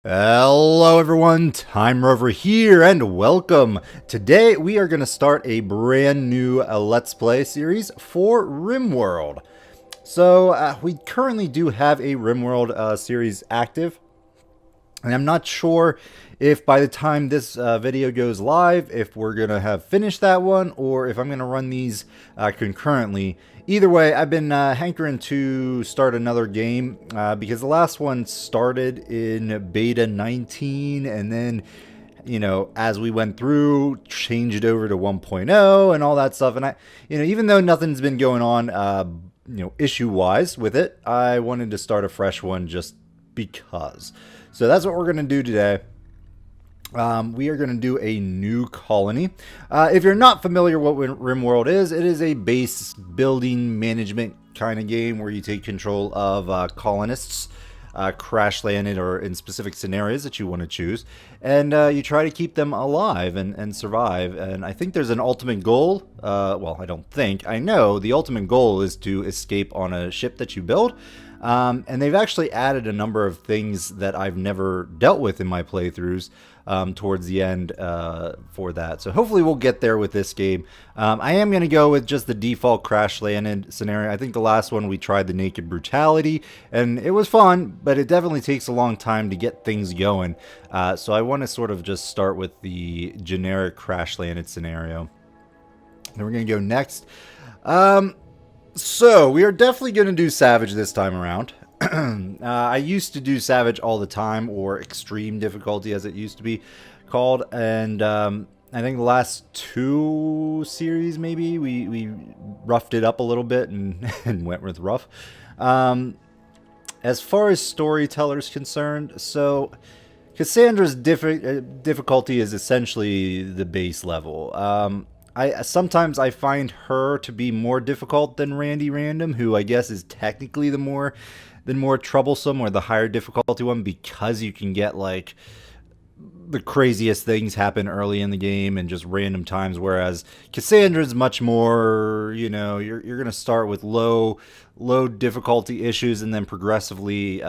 Hello everyone, Time Rover here and welcome. Today we are going to start a brand new Let's Play series for Rimworld. So we currently do have a Rimworld series active. And I'm not sure if by the time this video goes live, if we're going to have finished that one or if I'm going to run these concurrently. Either way, I've been hankering to start another game because the last one started in beta 19 and then, you know, as we went through, changed it over to 1.0 and all that stuff. And even though nothing's been going on, issue-wise with it, I wanted to start a fresh one just because. So that's what we're going to do today. We are going to do a new colony. If you're not familiar what Rimworld is, it is a base building management kind of game where you take control of colonists, crash landed or in specific scenarios that you want to choose, and you try to keep them alive and survive. And I think there's an ultimate goal. Well, I don't think. I know the ultimate goal is to escape on a ship that you build. And they've actually added a number of things that I've never dealt with in my playthroughs towards the end for that. So hopefully we'll get there with this game. I am going to go with just the default crash landed scenario. I think the last one we tried the naked brutality and it was fun, but it definitely takes a long time to get things going. So I want to sort of just start with the generic crash landed scenario. Then we're going to go next. So, we are definitely going to do Savage this time around. I used to do Savage all the time, or Extreme Difficulty as it used to be called, and I think the last two series maybe, we roughed it up a little bit and, and went with rough. As far as Storyteller is concerned, so Cassandra's difficulty is essentially the base level. Sometimes I find her to be more difficult than Randy Random, who I guess is technically the more troublesome or the higher difficulty one, because you can get like the craziest things happen early in the game and just random times, whereas Cassandra's much more, you're gonna start with low difficulty issues and then progressively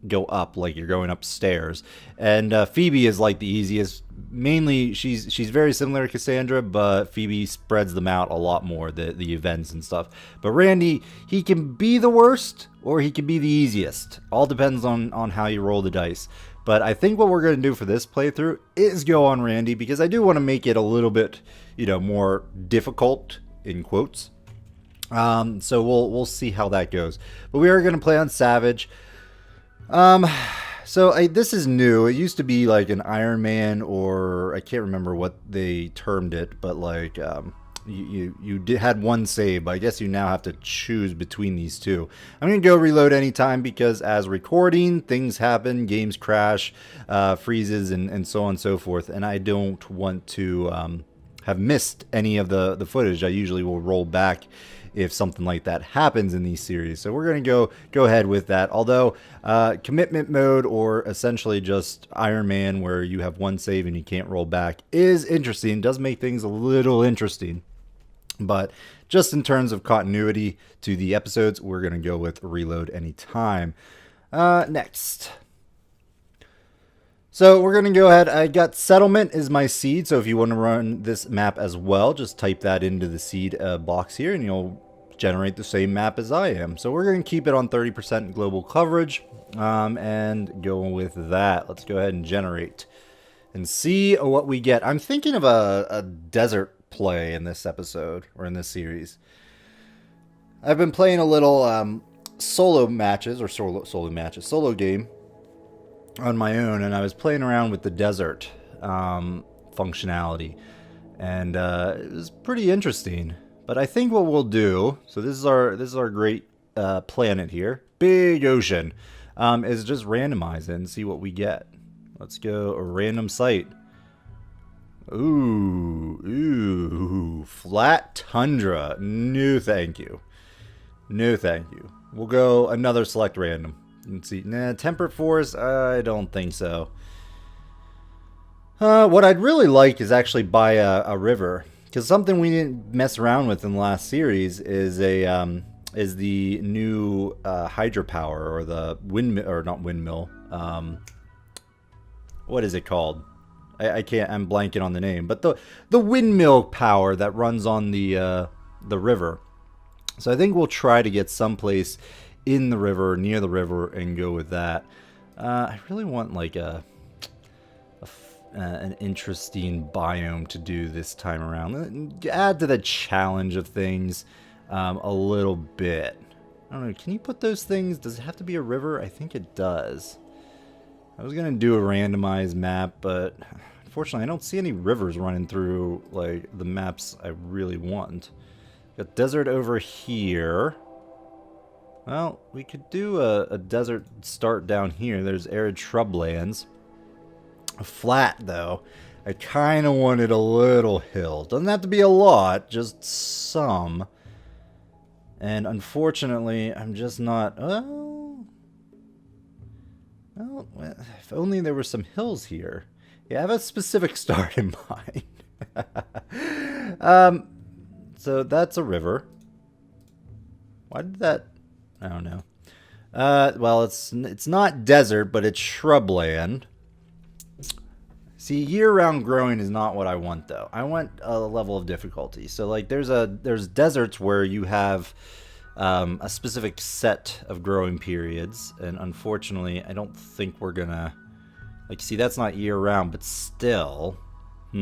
go up, like you're going upstairs. And Phoebe is like the easiest. Mainly she's very similar to Cassandra, but Phoebe spreads them out a lot more, the events and stuff. But Randy, he can be the worst or he can be the easiest. All depends on how you roll the dice. But I think what we're going to do for this playthrough is go on Randy, because I do want to make it a little bit, more difficult in quotes. So we'll see how that goes. But we are going to play on Savage. So this is new. It used to be like an Iron Man, or I can't remember what they termed it, but like you had one save, but I guess you now have to choose between these two. I'm gonna go reload anytime, because as recording, things happen, games crash, freezes, and so on and so forth, and I don't want to have missed any of the footage. I usually will roll back if something like that happens in these series. So we're going to go ahead with that. Although commitment mode, or essentially just Iron Man where you have one save and you can't roll back, is interesting. It does make things a little interesting. But just in terms of continuity to the episodes, we're going to go with reload anytime. Next. So we're going to go ahead. I got settlement is my seed. So if you want to run this map as well, just type that into the seed box here and you'll generate the same map as I am. So we're going to keep it on 30% global coverage and go with that. Let's go ahead and generate and see what we get. I'm thinking of a desert play in this episode, or in this series. I've been playing a little solo matches, or solo game on my own, and I was playing around with the desert functionality, and it was pretty interesting. But I think what we'll do, so this is our great planet here, big ocean, is just randomize it and see what we get. Let's go a random site. Ooh, flat tundra. No, thank you. No, thank you. We'll go another select random. Let's see. Nah, temperate forest. I don't think so. What I'd really like is actually by a river. Because something we didn't mess around with in the last series is the new hydropower, or the windmill, or not windmill, what is it called? I can't. I'm blanking on the name, but the windmill power that runs on the river. So I think we'll try to get someplace in the river, near the river, and go with that. I really want like an interesting biome to do this time around. Add to the challenge of things a little bit. I don't know. Can you put those things? Does it have to be a river? I think it does. I was gonna do a randomized map, but unfortunately I don't see any rivers running through like the maps I really want. Got desert over here. Well, we could do a desert start down here. There's arid shrublands. Flat though. I kind of wanted a little hill. Doesn't have to be a lot, just some. And unfortunately, I'm just not. Well, if only there were some hills here. Yeah, I have a specific start in mind. So that's a river. Why did that? I don't know. Well, it's not desert, but it's shrubland. See, year-round growing is not what I want, though. I want a level of difficulty. So, like, there's deserts where you have a specific set of growing periods, and unfortunately, I don't think we're gonna. Like, see, that's not year-round, but still, well,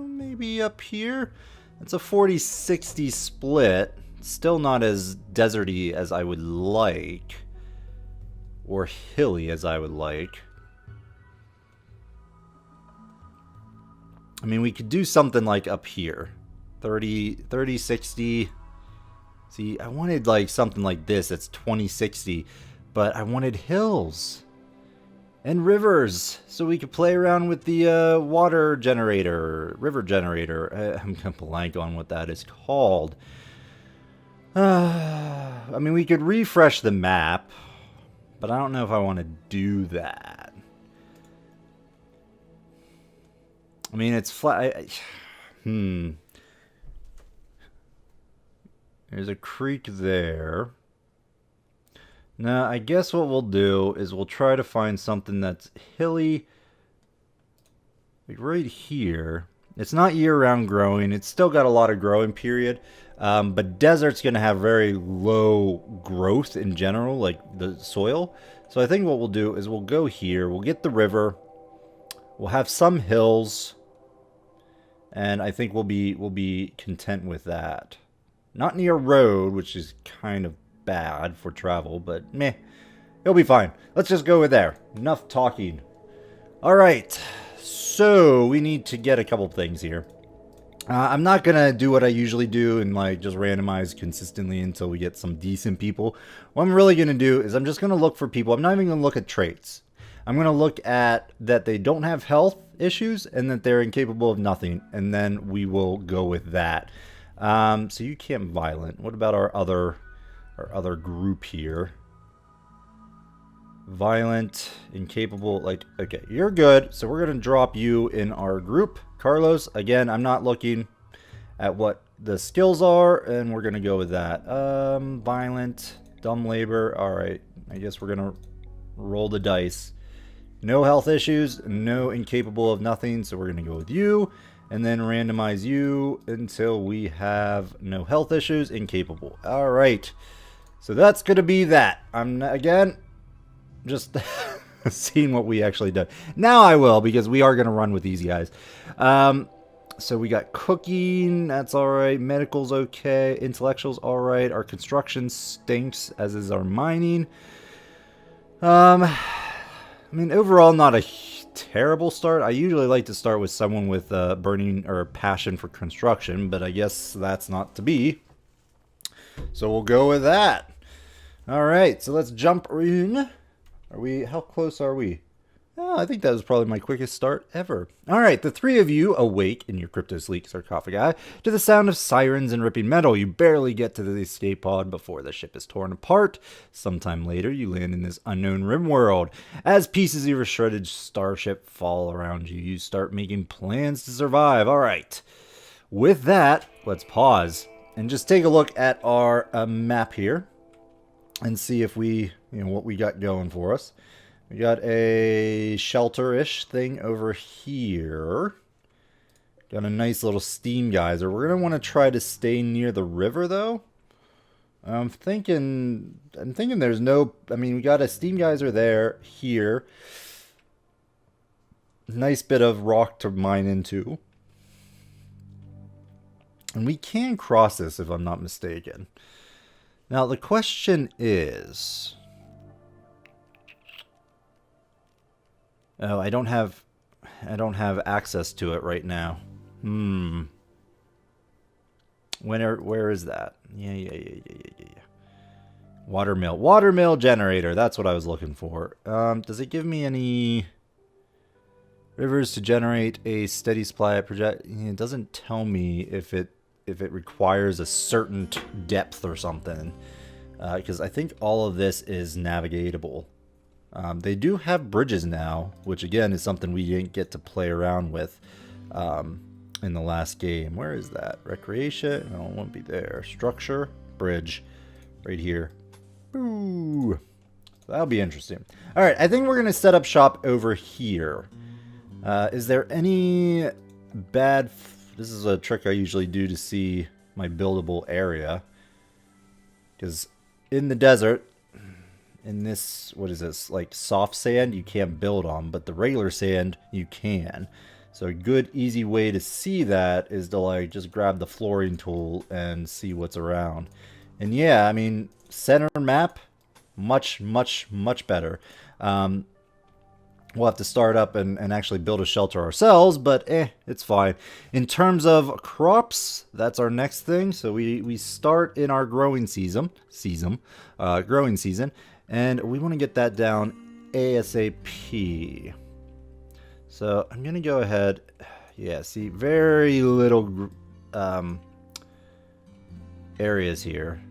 maybe up here. It's a 40-60 split. Still not as deserty as I would like, or hilly as I would like. I mean, we could do something like up here. 30, 60. See, I wanted like something like this that's 20-60, but I wanted hills and rivers so we could play around with the water generator, river generator. I'm gonna blank on what that is called. I mean, we could refresh the map, but I don't know if I want to do that. I mean, it's flat. There's a creek there. Now, I guess what we'll do is we'll try to find something that's hilly. Like right here. It's not year-round growing. It's still got a lot of growing period. But desert's going to have very low growth in general, like the soil. So I think what we'll do is we'll go here. We'll get the river. We'll have some hills. And I think we'll be content with that. Not near a road, which is kind of bad for travel, but meh. It'll be fine. Let's just go with there. Enough talking. Alright. So, we need to get a couple things here. I'm not going to do what I usually do and like just randomize consistently until we get some decent people. What I'm really going to do is I'm just going to look for people. I'm not even going to look at traits. I'm going to look at that they don't have health issues and that they're incapable of nothing. And then we will go with that. So you can't violent. What about our other group here? Violent, incapable, like, okay, you're good. So we're going to drop you in our group. Carlos, again, I'm not looking at what the skills are, and we're going to go with that. Violent, dumb labor. All right, I guess we're going to roll the dice. No health issues, no incapable of nothing, so we're going to go with you. And then randomize you until we have no health issues, incapable. All right, so that's going to be that. I'm, again, just seeing what we actually did. Now I will, because we are going to run with these guys. So we got cooking, that's all right. Medical's okay. Intellectual's all right. Our construction stinks, as is our mining. I mean, overall, not a terrible start. I usually like to start with someone with burning or passion for construction, but I guess that's not to be. So we'll go with that. All right, so let's jump in. How close are we? Oh, I think that was probably my quickest start ever. All right, the three of you awake in your crypto-sleek sarcophagi to the sound of sirens and ripping metal. You barely get to the escape pod before the ship is torn apart. Sometime later, you land in this unknown Rimworld. As pieces of your shredded starship fall around you, you start making plans to survive. All right, with that, let's pause and just take a look at our map here and see if what we got going for us. We got a shelter-ish thing over here. Got a nice little steam geyser. We're going to want to try to stay near the river, though. I'm thinking there's no... I mean, we got a steam geyser there, here. Nice bit of rock to mine into. And we can cross this, if I'm not mistaken. Now, the question is... Oh, I don't have access to it right now. Where is that? Yeah. Watermill generator. That's what I was looking for. Does it give me any rivers to generate a steady supply of project? It doesn't tell me if it requires a certain depth or something. Because I think all of this is navigatable. They do have bridges now, which again is something we didn't get to play around with in the last game. Where is that? Recreation? No, it won't be there. Structure, bridge, right here. Ooh, that'll be interesting. All right, I think we're gonna set up shop over here. Is there any bad? This is a trick I usually do to see my buildable area, because in the desert. In this, what is this, like soft sand, you can't build on, but the regular sand, you can. So a good, easy way to see that is to like just grab the flooring tool and see what's around. And yeah, I mean, center map, much better. We'll have to start up and actually build a shelter ourselves, but it's fine. In terms of crops, that's our next thing. So we start in our growing season, and we want to get that down ASAP. So I'm going to go ahead. Yeah, see, very little areas here.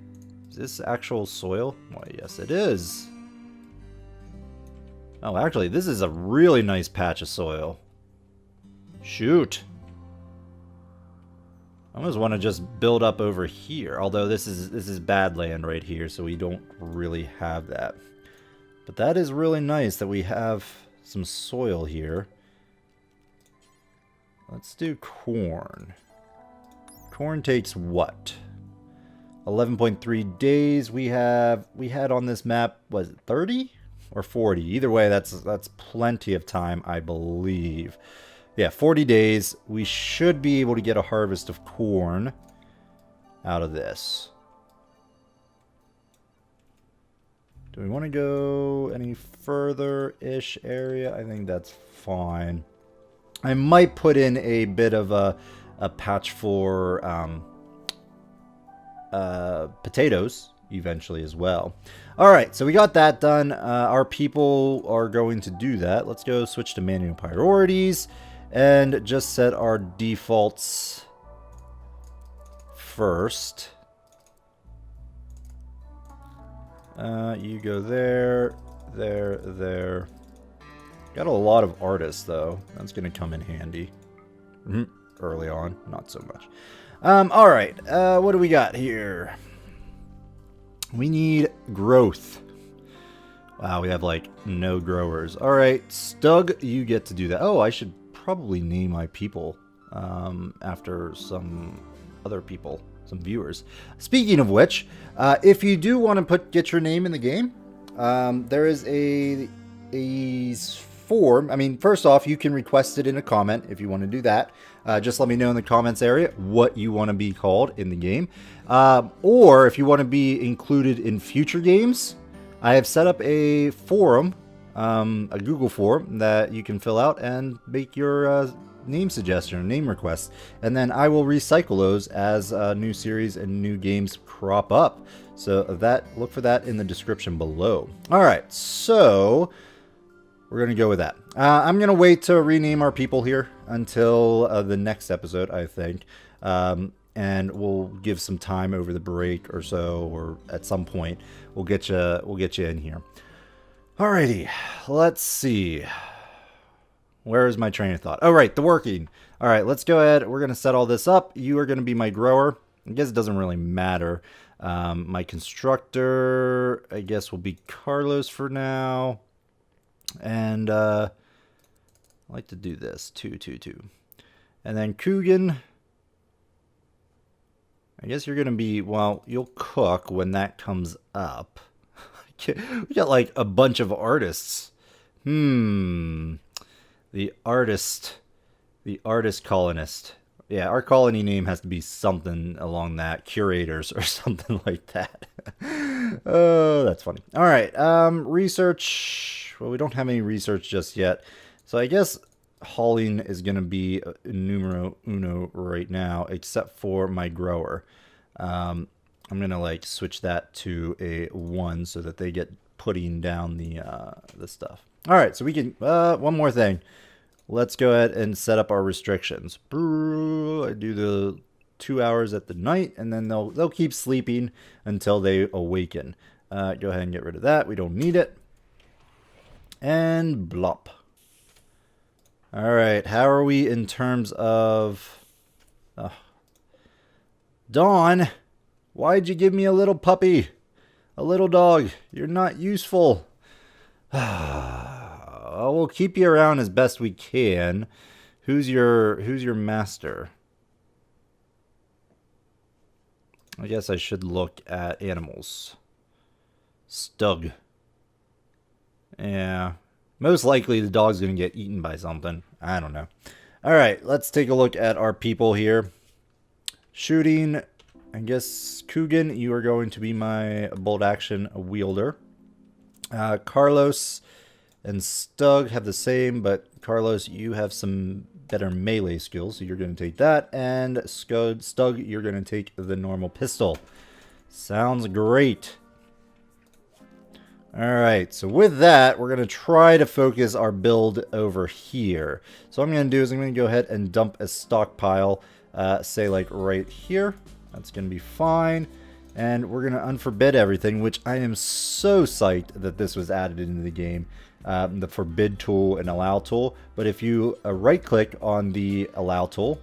Is this actual soil? Why, yes, it is. Oh, actually, this is a really nice patch of soil. Shoot. I almost want to just build up over here, although this is bad land right here, so we don't really have that. But that is really nice that we have some soil here. Let's do corn. Corn takes what? 11.3 days. We had on this map, was it 30 or 40? Either way, that's plenty of time, I believe. Yeah, 40 days. We should be able to get a harvest of corn out of this. Do we want to go any further-ish area? I think that's fine. I might put in a bit of a patch for potatoes eventually as well. Alright, so we got that done. Our people are going to do that. Let's go switch to manual priorities. And just set our defaults first. You go there, there. Got a lot of artists, though. That's going to come in handy. Early on, not so much. Alright, what do we got here? We need growth. Wow, we have, like, no growers. Alright, Stug, you get to do that. Oh, I should probably name my people after some other people, some viewers. Speaking of which, if you do want to get your name in the game, there is a form. I mean, first off, you can request it in a comment if you want to do that. Just let me know in the comments area what you want to be called in the game. Or if you want to be included in future games, I have set up a forum, a Google form that you can fill out and make your name suggestion or name request, and then I will recycle those as new series and new games crop up. So look for that in the description below. All right, so we're gonna go with that. I'm gonna wait to rename our people here until the next episode, I think, and we'll give some time over the break or so, or at some point we'll get you in here. Alrighty, let's see. Where is my train of thought? Oh, right, the working. All right, let's go ahead. We're going to set all this up. You are going to be my grower. I guess it doesn't really matter. My constructor, I guess, will be Carlos for now. And I like to do this. 2, 2, 2. And then Coogan, I guess you're going to be, well, you'll cook when that comes up. We got like a bunch of artists. The artist colonist. Yeah, our colony name has to be something along that. Curators or something like that. Oh, that's funny. All right, research. Well, we don't have any research just yet. So I guess hauling is going to be numero uno right now, except for my grower. I'm going to like switch that to a 1 so that they get putting down the stuff. All right, so we can, one more thing. Let's go ahead and set up our restrictions. I do the 2 hours at the night, and then they'll keep sleeping until they awaken. Go ahead and get rid of that. We don't need it. And blop. All right, how are we in terms of... Dawn, why'd you give me a little puppy? A little dog. You're not useful. We'll keep you around as best we can. Who's your master? I guess I should look at animals. Stug. Yeah. Most likely the dog's going to get eaten by something. I don't know. All right, let's take a look at our people here. Shooting. I guess Coogan, you are going to be my bolt action wielder. Carlos and Stug have the same, but Carlos, you have some better melee skills, so you're going to take that. And Stug, you're going to take the normal pistol. Sounds great. Alright, so with that, we're going to try to focus our build over here. So what I'm going to do is I'm going to go ahead and dump a stockpile, say like right here. That's going to be fine. And we're going to unforbid everything, which I am so psyched that this was added into the game. The forbid tool and allow tool. But if you right click on the allow tool,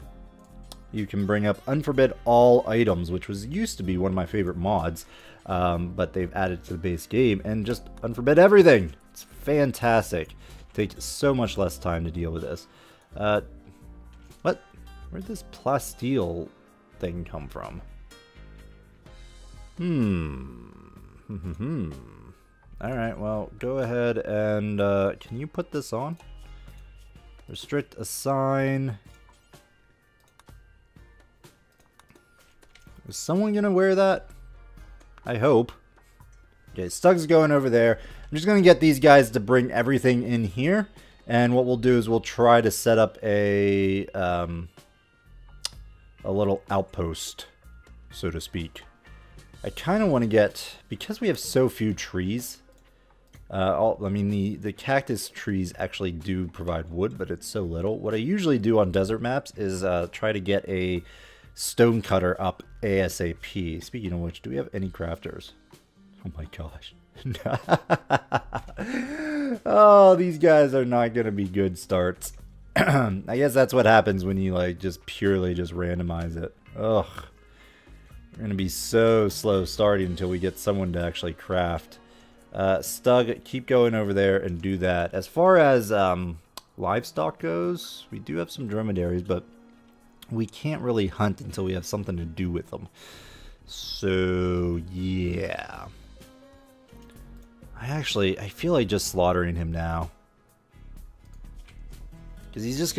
you can bring up unforbid all items, which was used to be one of my favorite mods. But they've added to the base game and just unforbid everything. It's fantastic. It takes so much less time to deal with this. What? Where'd this plasteel thing come from? Alright, well, go ahead and, can you put this on? Restrict assign. Is someone gonna wear that? I hope. Okay, Stug's going over there. I'm just gonna get these guys to bring everything in here. And what we'll do is we'll try to set up a little outpost, so to speak. I kind of want to get, because we have so few trees, I mean, the cactus trees actually do provide wood, but it's so little. What I usually do on desert maps is try to get a stone cutter up ASAP. Speaking of which, do we have any crafters? Oh my gosh. Oh, these guys are not going to be good starts. I guess that's what happens when you like just purely just randomize it. Ugh. We're going to be so slow starting until we get someone to actually craft. Stug, keep going over there and do that. As far as livestock goes, we do have some dromedaries, but we can't really hunt until we have something to do with them. So, yeah. I feel like just slaughtering him now. Because he's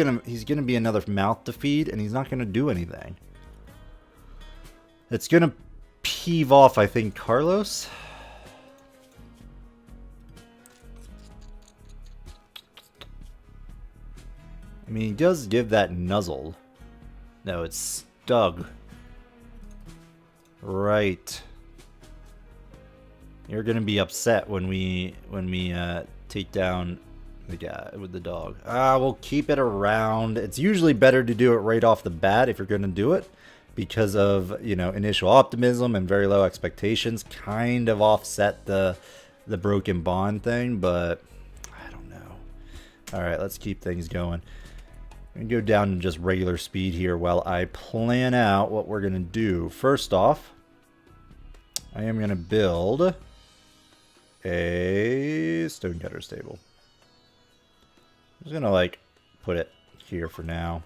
gonna be another mouth to feed, and he's not gonna do anything. It's gonna peeve off, I think, Carlos. I mean, he does give that nuzzle. No, it's Stug. Right. You're gonna be upset when we take down the guy with the dog. We'll keep it around. It's usually better to do it right off the bat if you're gonna do it, because of, you know, initial optimism and very low expectations kind of offset the broken bond thing, but I don't know. All right, let's keep things going. I'm gonna go down to just regular speed here while I plan out what we're gonna do. First off, I am gonna build a stonecutter stable. just gonna like put it here for now.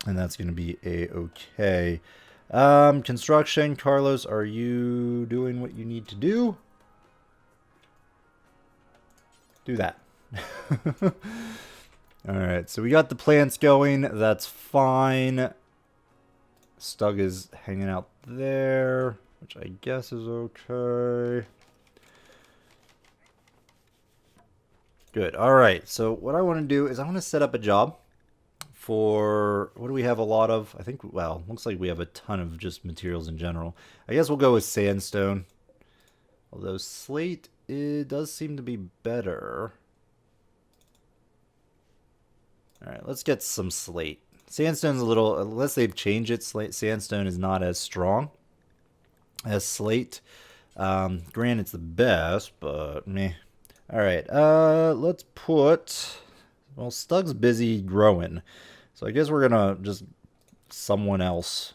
And that's gonna be a-okay. Construction, Carlos, are you doing what you need to do? Do that. Alright, so we got the plants going. That's fine. Stug is hanging out there, which I guess is okay. Good. Alright, so what I want to do is I want to set up a job for, what do we have a lot of? I think, well, looks like we have a ton of just materials in general. I guess we'll go with sandstone. Although slate, it does seem to be better. Alright, let's get some slate. Sandstone's a little, unless they've changed it, sandstone is not as strong as slate. Granted, it's the best, but meh. Alright, let's put, well, Stug's busy growing. So I guess we're gonna just, someone else.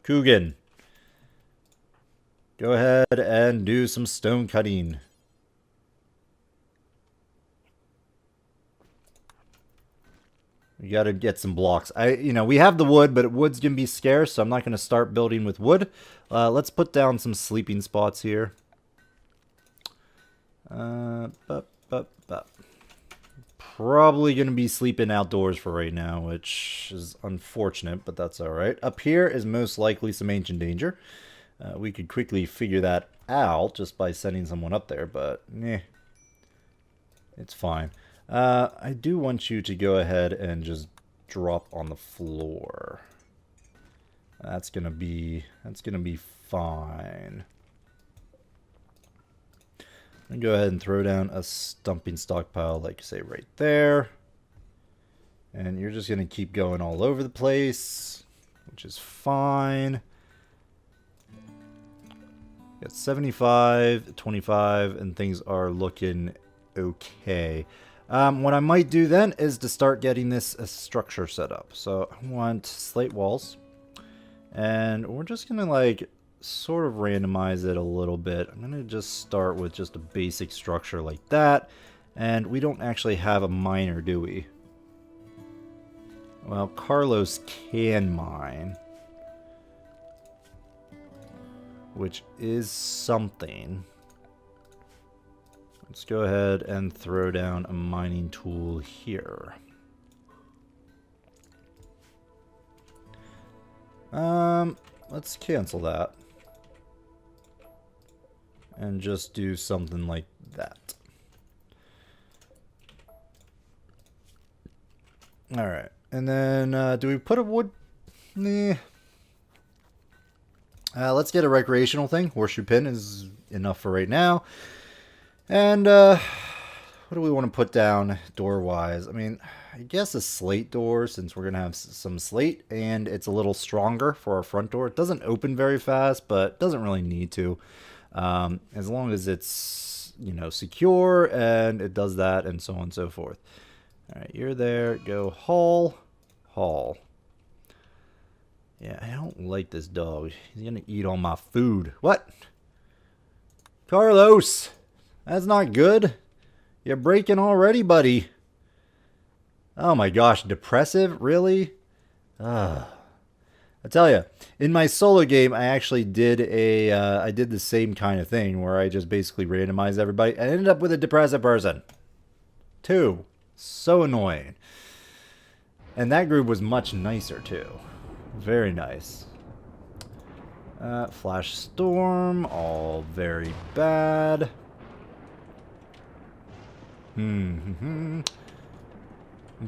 Coogan. Go ahead and do some stone cutting. We gotta get some blocks. We have the wood, but wood's gonna be scarce, so I'm not gonna start building with wood. Let's put down some sleeping spots here. Probably gonna be sleeping outdoors for right now, which is unfortunate, but that's alright. Up here is most likely some ancient danger. We could quickly figure that out just by sending someone up there, but it's fine. I do want you to go ahead and just drop on the floor. That's gonna be fine. I'm gonna go ahead and throw down a stumping stockpile, like say right there. And you're just gonna keep going all over the place, which is fine. Got 75, 25, and things are looking okay. What I might do then is to start getting this structure set up. So I want slate walls. And we're just going to like sort of randomize it a little bit. I'm going to just start with just a basic structure like that. And we don't actually have a miner, do we? Well, Carlos can mine. Which is something. Let's go ahead and throw down a mining tool here. Let's cancel that. And just do something like that. Alright. And then, do we put a wood? Nah. Let's get a recreational thing. Horseshoe pin is enough for right now. And, what do we want to put down door-wise? I mean, I guess a slate door, since we're going to have some slate, and it's a little stronger for our front door. It doesn't open very fast, but doesn't really need to. As long as it's, secure, and it does that, and so on and so forth. Alright, you're there. Go haul. Haul. Yeah, I don't like this dog. He's gonna eat all my food. What? Carlos! That's not good. You're breaking already, buddy. Oh my gosh, depressive? Really? I tell you, in my solo game, I actually did I did the same kind of thing where I just basically randomized everybody. I ended up with a depressive person. 2. So annoying. And that group was much nicer too. Very nice. Flash storm, all very bad. And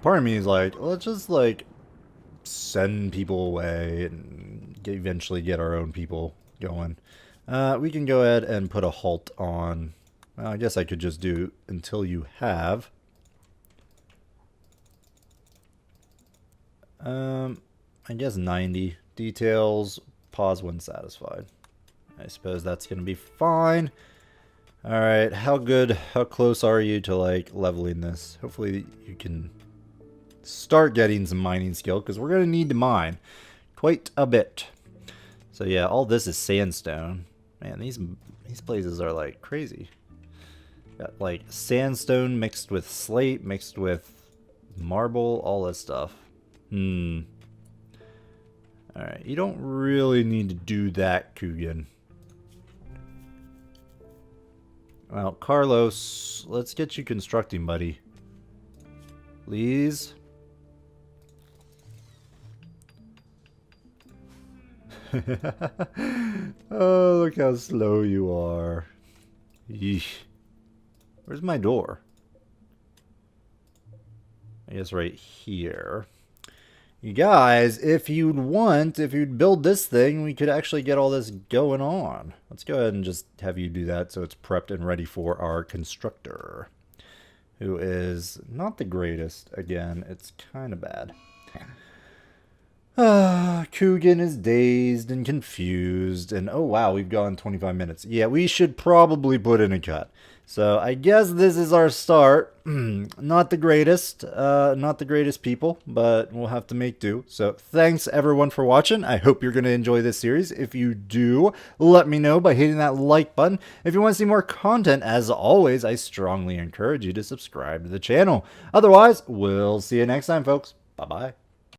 part of me is like, let's just like send people away and eventually get our own people going. We can go ahead and put a halt on. Well, I guess I could just do until you have. I guess 90 details, pause when satisfied. I suppose that's going to be fine. Alright, how close are you to like leveling this? Hopefully you can start getting some mining skill, because we're going to need to mine quite a bit. So yeah, all this is sandstone. Man, these places are like crazy. Got like sandstone mixed with slate, mixed with marble, all this stuff. Alright, you don't really need to do that, Coogan. Well, Carlos, let's get you constructing, buddy. Please. Oh, look how slow you are. Yeesh. Where's my door? I guess right here. You guys, if you'd build this thing, we could actually get all this going on. Let's go ahead and just have you do that so it's prepped and ready for our constructor, who is not the greatest. Again, it's kind of bad. Coogan is dazed and confused, and oh wow, we've gone 25 minutes. Yeah, we should probably put in a cut. So I guess this is our start. Not the greatest people, but we'll have to make do. So thanks everyone for watching. I hope you're going to enjoy this series. If you do, let me know by hitting that like button. If you want to see more content, as always, I strongly encourage you to subscribe to the channel. Otherwise, we'll see you next time, folks. Bye-bye.